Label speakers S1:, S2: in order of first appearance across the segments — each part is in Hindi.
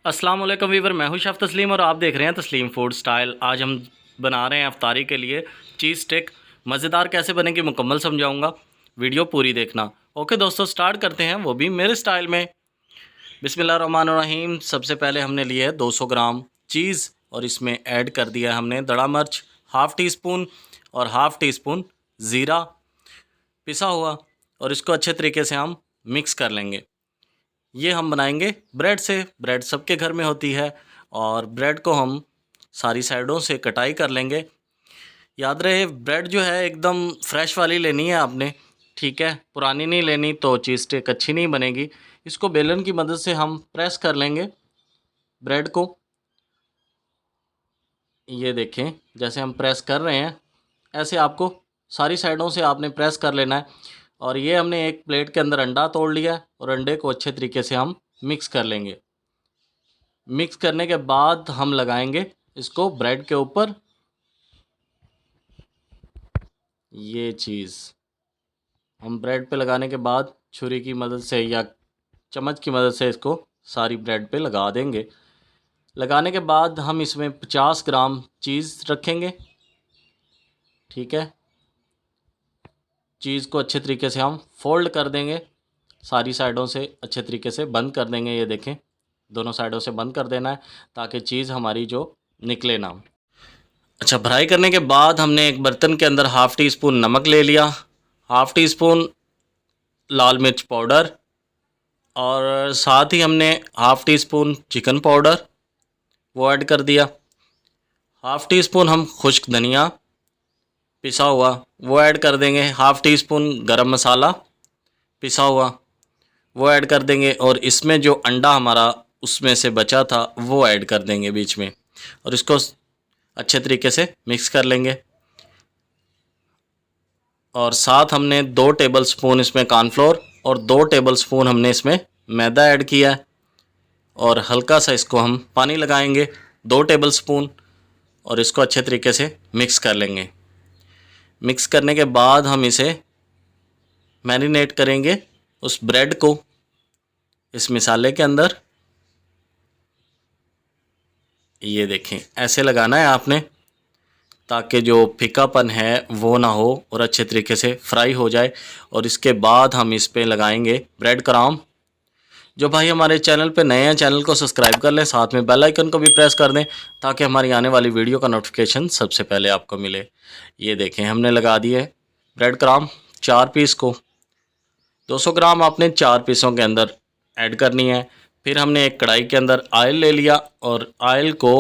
S1: अस्सलाम वालेकुम वीवर, मैं हूं शेफ़ तस्लीम और आप देख रहे हैं तस्लीम फूड स्टाइल। आज हम बना रहे हैं अफ्तारी के लिए चीज़ स्टिक। मज़ेदार कैसे बनेगी मुकम्मल समझाऊंगा, वीडियो पूरी देखना। ओके दोस्तों, स्टार्ट करते हैं, वो भी मेरे स्टाइल में। बिस्मिल्लाहिर्रहमानिर्रहीम। सबसे पहले हमने लिए 200 ग्राम चीज़ और इसमें ऐड कर दिया हमने दड़ा मिर्च हाफ़ टी स्पून और हाफ़ टी स्पून ज़ीरा पिसा हुआ, और इसको अच्छे तरीके से हम मिक्स कर लेंगे। ये हम बनाएंगे ब्रेड से। ब्रेड सबके घर में होती है और ब्रेड को हम सारी साइडों से कटाई कर लेंगे। याद रहे, ब्रेड जो है एकदम फ्रेश वाली लेनी है आपने, ठीक है, पुरानी नहीं लेनी तो चीज़ स्टिक अच्छी नहीं बनेगी। इसको बेलन की मदद से हम प्रेस कर लेंगे ब्रेड को। ये देखें, जैसे हम प्रेस कर रहे हैं ऐसे आपको सारी साइडों से आपने प्रेस कर लेना है। और ये हमने एक प्लेट के अंदर अंडा तोड़ लिया है और अंडे को अच्छे तरीके से हम मिक्स कर लेंगे। मिक्स करने के बाद हम लगाएंगे इसको ब्रेड के ऊपर। ये चीज़ हम ब्रेड पे लगाने के बाद छुरी की मदद से या चम्मच की मदद से इसको सारी ब्रेड पे लगा देंगे। लगाने के बाद हम इसमें 50 ग्राम चीज़ रखेंगे, ठीक है। चीज़ को अच्छे तरीके से हम फोल्ड कर देंगे, सारी साइडों से अच्छे तरीके से बंद कर देंगे। ये देखें, दोनों साइडों से बंद कर देना है ताकि चीज़ हमारी जो निकले ना। अच्छा, भराई करने के बाद हमने एक बर्तन के अंदर हाफ़ टी स्पून नमक ले लिया, हाफ़ टी स्पून लाल मिर्च पाउडर, और साथ ही हमने half tea spoon chicken powder वो ऐड कर दिया। हाफ़ टी स्पून हम खुश्क धनिया पिसा हुआ वो ऐड कर देंगे। हाफ़ टी स्पून गरम मसाला पिसा हुआ वो ऐड कर देंगे, और इसमें जो अंडा हमारा उसमें से बचा था वो ऐड कर देंगे बीच में, और इसको अच्छे तरीके से मिक्स कर लेंगे। और साथ हमने 2 टेबलस्पून इसमें कॉर्नफ्लोर और 2 टेबलस्पून हमने इसमें मैदा ऐड किया है, और हल्का सा इसको हम पानी लगाएंगे 2 टेबलस्पून, और इसको अच्छे तरीके से मिक्स कर लेंगे। मिक्स करने के बाद हम इसे मैरिनेट करेंगे उस ब्रेड को इस मसाले के अंदर। ये देखें, ऐसे लगाना है आपने ताकि जो फिकापन है वो ना हो और अच्छे तरीके से फ्राई हो जाए। और इसके बाद हम इस पे लगाएंगे ब्रेड क्रम्ब। जो भाई हमारे चैनल पे नए हैं, चैनल को सब्सक्राइब कर लें, साथ में बेल आइकन को भी प्रेस कर दें ताकि हमारी आने वाली वीडियो का नोटिफिकेशन सबसे पहले आपको मिले। ये देखें, हमने लगा दिए ब्रेड क्रम्ब 4 पीस को। 200 ग्राम आपने 4 पीसों के अंदर ऐड करनी है। फिर हमने एक कढ़ाई के अंदर ऑयल ले लिया और ऑयल को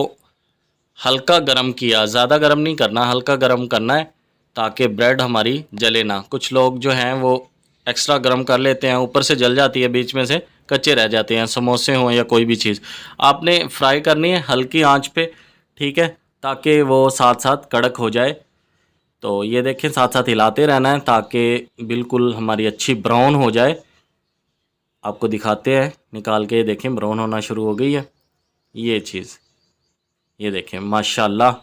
S1: हल्का गरम किया, ज़्यादा गरम नहीं करना, हल्का गरम करना है ताकि ब्रेड हमारी जले ना। कुछ लोग जो हैं वो एक्स्ट्रा गरम कर लेते हैं, ऊपर से जल जाती है, बीच में से कच्चे रह जाते हैं। समोसे हों या कोई भी चीज़ आपने फ्राई करनी है हल्की आंच पे, ठीक है, ताकि वो साथ साथ कड़क हो जाए। तो ये देखें, साथ साथ हिलाते रहना है ताकि बिल्कुल हमारी अच्छी ब्राउन हो जाए। आपको दिखाते हैं निकाल के, देखें ब्राउन होना शुरू हो गई है ये चीज़। ये देखें, माशाल्लाह,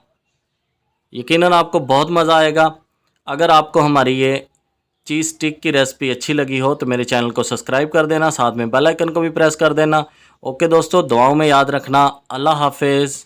S1: यकीनन आपको बहुत मज़ा आएगा। अगर आपको हमारी ये चीज़ स्टिक की रेसिपी अच्छी लगी हो तो मेरे चैनल को सब्सक्राइब कर देना, साथ में बेल आइकन को भी प्रेस कर देना। ओके दोस्तों, दुआओं में याद रखना। अल्लाह हाफिज़।